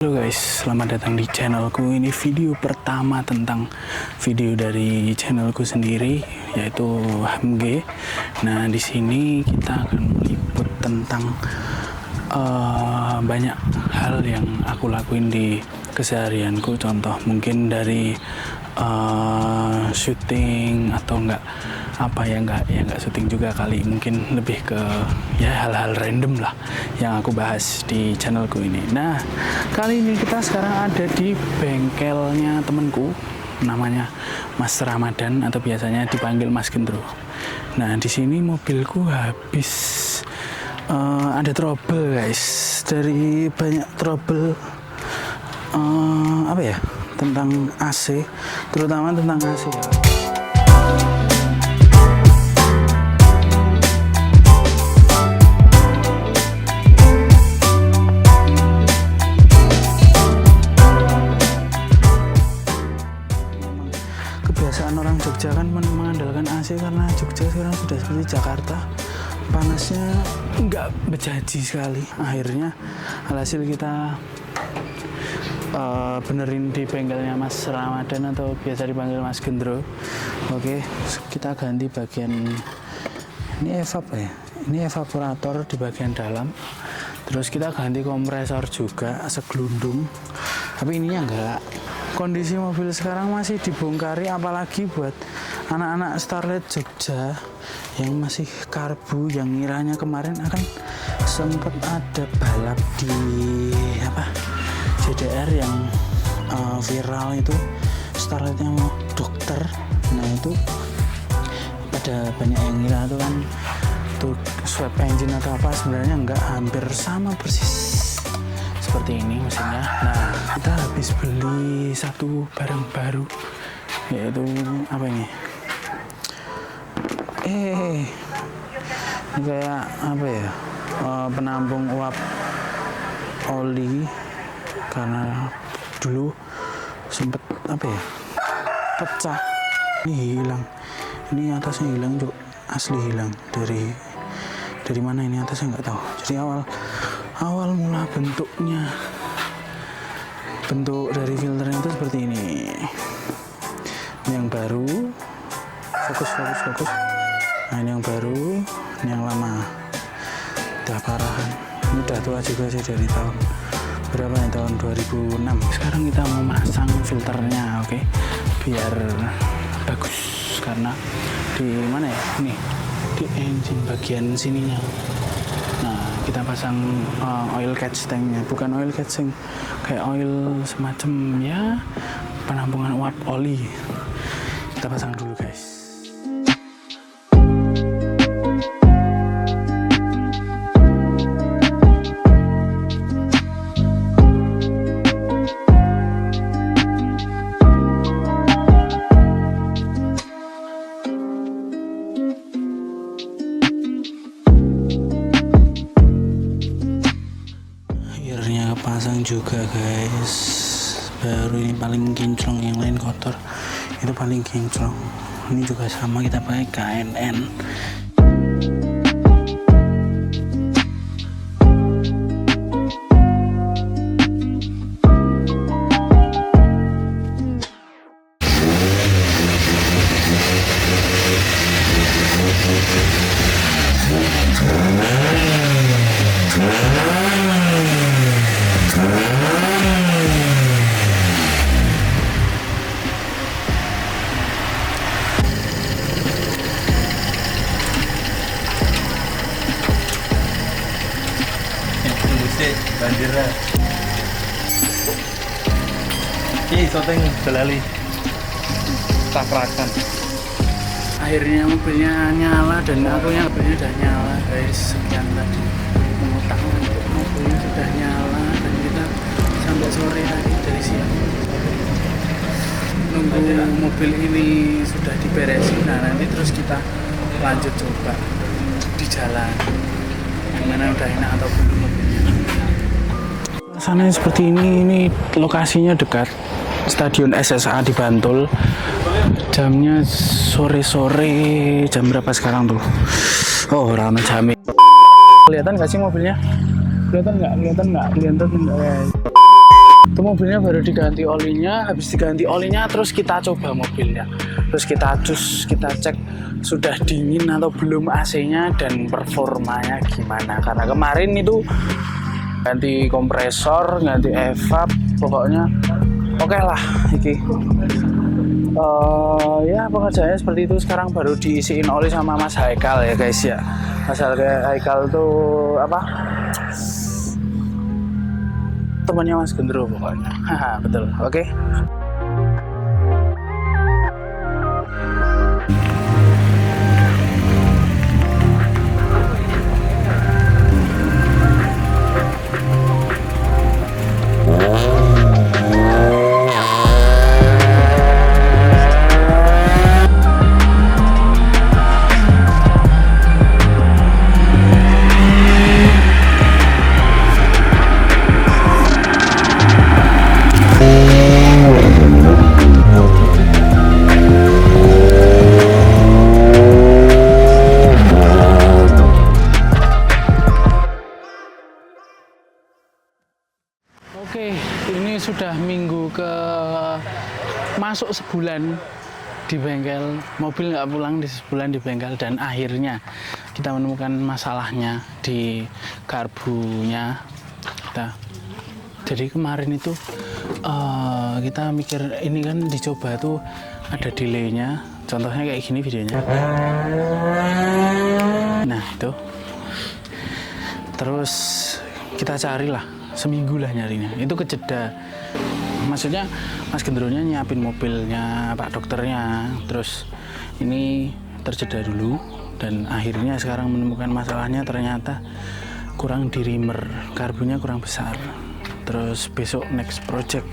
Halo guys, selamat datang di channelku. Ini video pertama tentang video dari channelku sendiri, yaitu HMG. Nah, di sini kita akan meliput tentang banyak hal yang aku lakuin di keseharianku. Contoh mungkin dari syuting atau enggak syuting juga kali, mungkin lebih ke ya hal-hal random lah yang aku bahas di channelku ini. Nah, kali ini kita sekarang ada di bengkelnya temenku, namanya Mas Ramadan atau biasanya dipanggil Mas Gendro. Nah, di sini mobilku habis ada trouble guys, dari banyak trouble tentang AC, terutama tentang AC ya. Kebiasaan orang Jogja kan mengandalkan AC, karena Jogja sekarang sudah seperti Jakarta, panasnya nggak berjanji sekali. Akhirnya alhasil kita benerin di bengkelnya Mas Ramadan atau biasa dipanggil Mas Gendro. Oke, kita ganti bagian ini ini evaporator di bagian dalam, terus kita ganti kompresor juga segelundung, tapi ininya enggak. Kondisi mobil sekarang masih dibongkari, apalagi buat anak-anak Starlet Jogja yang masih karbu, yang ngiranya kemarin akan sempat ada balap di JDR yang viral itu, Starletnya mau dokter. Nah, itu pada banyak yang ngira itu kan tuh swap engine atau apa, sebenarnya enggak, hampir sama persis seperti ini mesinnya. Nah, kita habis beli satu barang baru, yaitu apa ini? Ini kayak apa ya? Penampung uap oli, karena dulu sempet pecah. Ini hilang. Ini atasnya hilang, Cuk. Asli hilang. Dari mana ini atasnya nggak tahu. Jadi awal mula bentuk dari filternya itu seperti ini. Ini yang baru, fokus. Nah, ini yang baru, ini yang lama. Udah parahan. Ini udah tua juga sih, dari tahun berapa ya, tahun 2006. Sekarang kita mau masang filternya, oke? Biar bagus, karena di mana ya? Ini di engine bagian sininya. Nah, kita pasang oil catch tanknya, bukan oil catching, kayak oil semacam ya penampungan uap oli. Kita pasang dulu guys. Pasang juga guys, baru ini paling kinclong, yang lain kotor, itu paling kinclong. Ini juga sama, kita pakai KNN. Banjirnya ini syuting belali takrakan. Akhirnya mobilnya nyala dan akunya mobilnya udah nyala guys. Sekian tadi mengutang, mobilnya sudah nyala dan kita sampai sore tadi, dari siang nunggu mobil ini sudah diberesin. Nah, nanti terus kita lanjut coba di jalan gimana, udah enak atau belum mobilnya. Sana seperti ini lokasinya dekat Stadion SSA di Bantul. Jamnya sore-sore, jam berapa sekarang tuh? Oh, rame jamnya. Kelihatan nggak sih mobilnya? Kelihatan nggak guys? Itu mobilnya baru diganti olinya, habis diganti olinya terus kita coba mobilnya. Terus kita cus, kita cek sudah dingin atau belum AC-nya dan performanya gimana. Karena kemarin itu ganti kompresor, ganti evap, pokoknya oke lah iki. Ya pekerjaannya seperti itu. Sekarang baru diisiin oli sama Mas Haikal ya guys ya. Mas Haikal tuh apa? Temannya Mas Gendro pokoknya. Haha, betul. Oke. Oke, ini sudah minggu ke masuk sebulan di bengkel. Mobil nggak pulang di sebulan di bengkel dan akhirnya kita menemukan masalahnya di karbunya. Jadi kemarin itu kita mikir ini kan dicoba tuh ada delaynya. Contohnya kayak gini videonya. Nah itu. Terus kita carilah. Seminggu lah nyarinya, itu kejeda. Maksudnya Mas Gendronya nyiapin mobilnya Pak dokternya, terus ini terjeda dulu dan akhirnya sekarang menemukan masalahnya ternyata kurang di rimer, karbunya kurang besar. Terus besok next project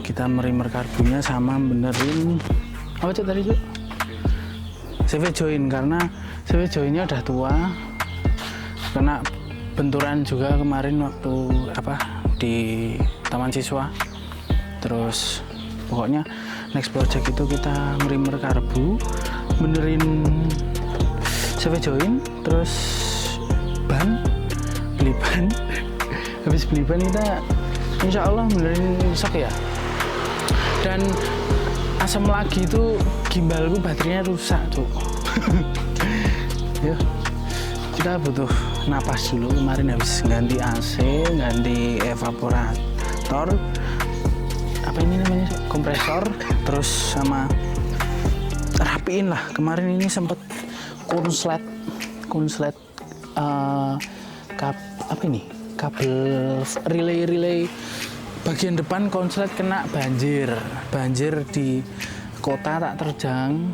kita merimer karbunya sama benerin apa cek tadi Cuk? CV join, karena CV joinnya udah tua, kena benturan juga kemarin waktu di taman siswa. Terus pokoknya next project itu kita ngerimer karbu, benerin CV join, terus ban, beli ban. Habis beli ban kita insya Allah benerin sok ya. Dan asam lagi itu gimbalku baterainya rusak tuh. Ya, kita butuh napas dulu. Kemarin habis ganti AC, ganti evaporator, apa ini namanya, kompresor, terus sama rapiin lah. Kemarin ini sempet konslet apa ini, kabel relay bagian depan konslet kena banjir di kota tak terjang.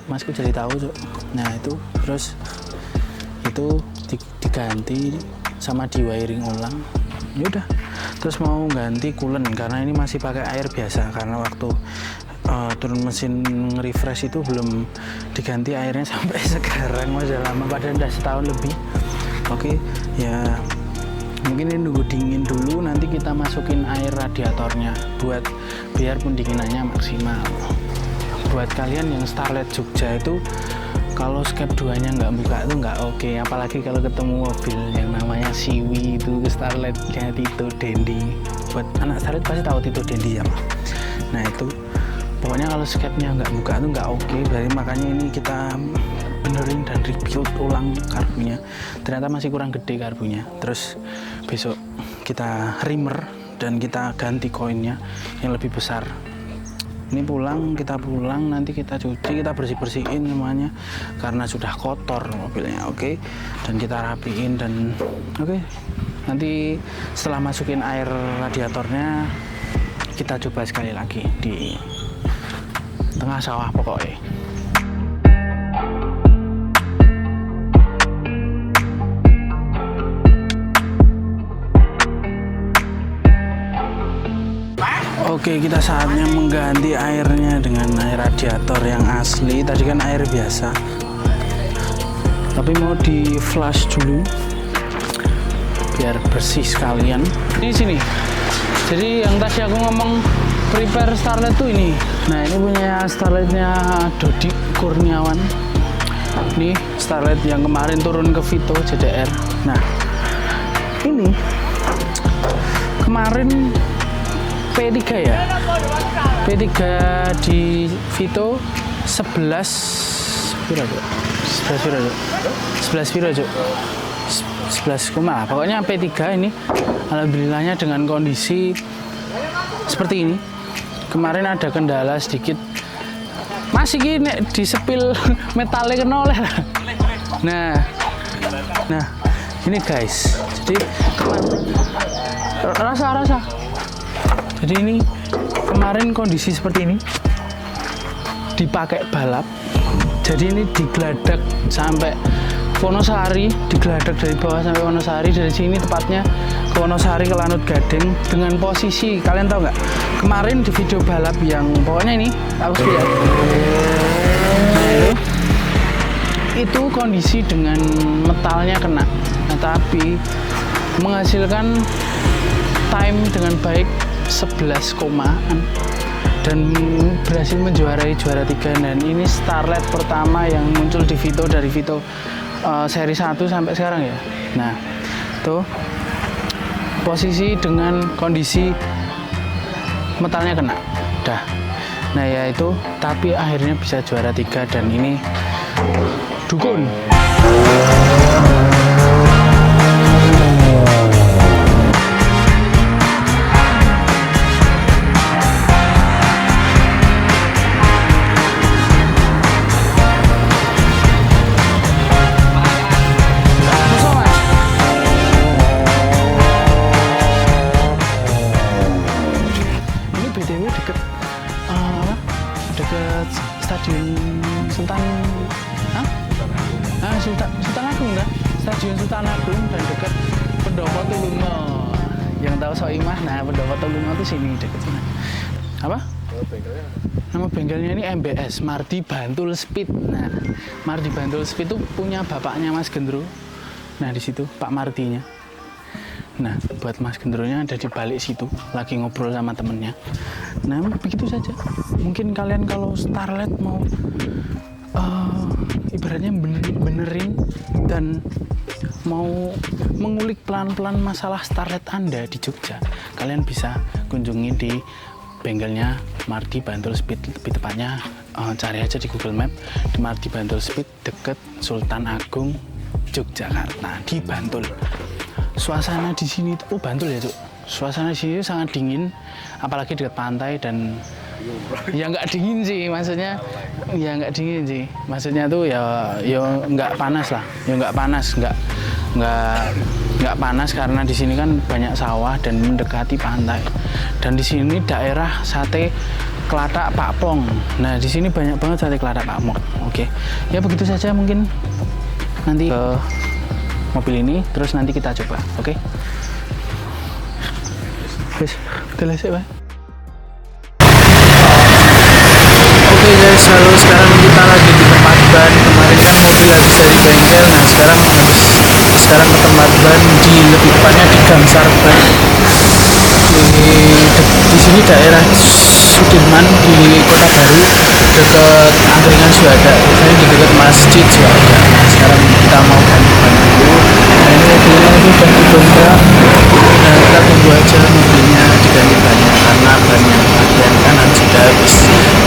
Masku jadi tahu Cuk. Nah itu terus itu diganti sama di wiring ulang. Ya udah, terus mau ganti coolant karena ini masih pakai air biasa, karena waktu turun mesin refresh itu belum diganti airnya sampai sekarang, masih lama, padahal udah setahun lebih. Oke ya, mungkin ini nunggu dingin dulu, nanti kita masukin air radiatornya buat biar pendinginannya maksimal. Buat kalian yang Starlet Jogja itu kalau skep 2-nya nggak buka itu nggak oke, apalagi kalau ketemu mobil yang namanya Siwi itu Starletnya Tito Dendi. Buat anak Starlet pasti tahu Tito Dendi ya. Nah itu pokoknya kalau skepnya nggak buka itu nggak oke. Jadi makanya ini kita benerin dan rebuild ulang karbunya. Ternyata masih kurang gede karbunya. Terus besok kita rimer dan kita ganti koinnya yang lebih besar. Ini kita pulang nanti kita cuci, kita bersihin semuanya karena sudah kotor mobilnya. Oke. Dan kita rapiin dan oke. Nanti setelah masukin air radiatornya kita coba sekali lagi di tengah sawah pokoknya. Oke, kita saatnya mengganti airnya dengan air radiator yang asli. Tadi kan air biasa, tapi mau di flush dulu biar bersih sekalian. Di sini. Jadi yang tadi aku ngomong prepare Starlet tuh ini. Nah ini punya Starletnya Dodi Kurniawan. Ini Starlet yang kemarin turun ke Vito JDR. Nah ini kemarin P3 ya. P3 di Vito 11 piro, Cuk? 11 piro, Cuk? 11 piro, Cuk? 11 koma. Pokoknya P3 ini alhamdulillahnya dengan kondisi seperti ini. Kemarin ada kendala sedikit. Masih gini disepil metalnya kena oleh. Nah, ini guys. Jadi rasa. Jadi ini kemarin kondisi seperti ini dipakai balap. Jadi ini digeladak sampai Wonosari, digeladak dari bawah sampai Wonosari, dari sini tepatnya ke Wonosari ke Lanut Gading dengan posisi kalian tahu nggak? Kemarin di video balap yang pokoknya ini aku lihat. Itu kondisi dengan metalnya kena, nah, tapi menghasilkan time dengan baik 11 komaan dan berhasil menjuarai juara 3. Dan ini Starlet pertama yang muncul di Vito dari Vito seri 1 sampai sekarang ya. Nah, tuh posisi dengan kondisi metalnya kena dah. Nah ya itu, tapi akhirnya bisa juara 3 dan ini dukun. Deket Stadion Sultan Sultan Agung kan? Stadion Sultan Agung dan dekat Pendopo Tulungo. Yang tahu Soimah, nah Pendopo Tulungo itu sini dekat sana. Apa? Nama bengkelnya ini MBS, Mardi Bantul Speed. Nah, Mardi Bantul Speed itu punya bapaknya Mas Gendro. Nah di situ Pak Mardinya. Nah, buat Mas Gendronya ada di balik situ, lagi ngobrol sama temennya. Nah, begitu saja. Mungkin kalian kalau Starlet mau ibaratnya benerin dan mau mengulik pelan-pelan masalah Starlet Anda di Jogja, kalian bisa kunjungi di bengkelnya Mardi Bantul Speed. Lebih tepatnya cari aja di Google Map di Mardi Bantul Speed deket Sultan Agung, Yogyakarta, di Bantul. Suasana di sini itu Bantul ya, Cuk. Suasana di sini sangat dingin, apalagi dekat pantai dan ya nggak dingin sih, maksudnya ya nggak dingin sih, maksudnya tuh ya nggak panas lah, ya nggak panas karena di sini kan banyak sawah dan mendekati pantai. Dan di sini daerah sate Kelatak Pakpong. Nah di sini banyak banget sate Kelatak Pakpong. Oke, ya begitu saja mungkin nanti ke mobil ini, terus nanti kita coba, oke? Guys, kita lihat Pak. Oke guys, halo, sekarang kita lagi di tempat ban. Kemarin kan mobil habis dari bengkel, nah sekarang ke tempat ban, di lebih tepatnya di Gangsar Ban. Di sini daerah Sudirman di Kota Baru, dekat Angkringan Syuhada, biasanya di dekat Masjid Syuhada. Nah sekarang kita mau ganti ban dulu. Nah ini mobilnya itu udah didongkrak. Nah kita tunggu aja mobilnya diganti bannya karena bannya bagian kanan sudah habis.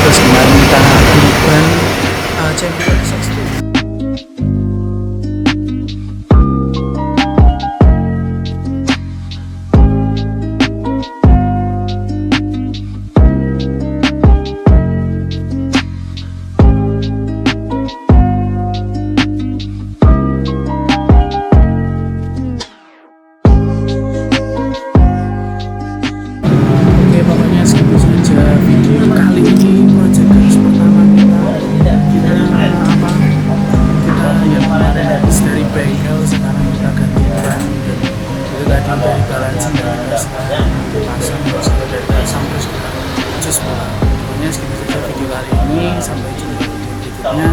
Terus kemarin kita beli ban Champion SX2. Pokoknya segitu saja video kali ini, sampai jumpa di video berikutnya.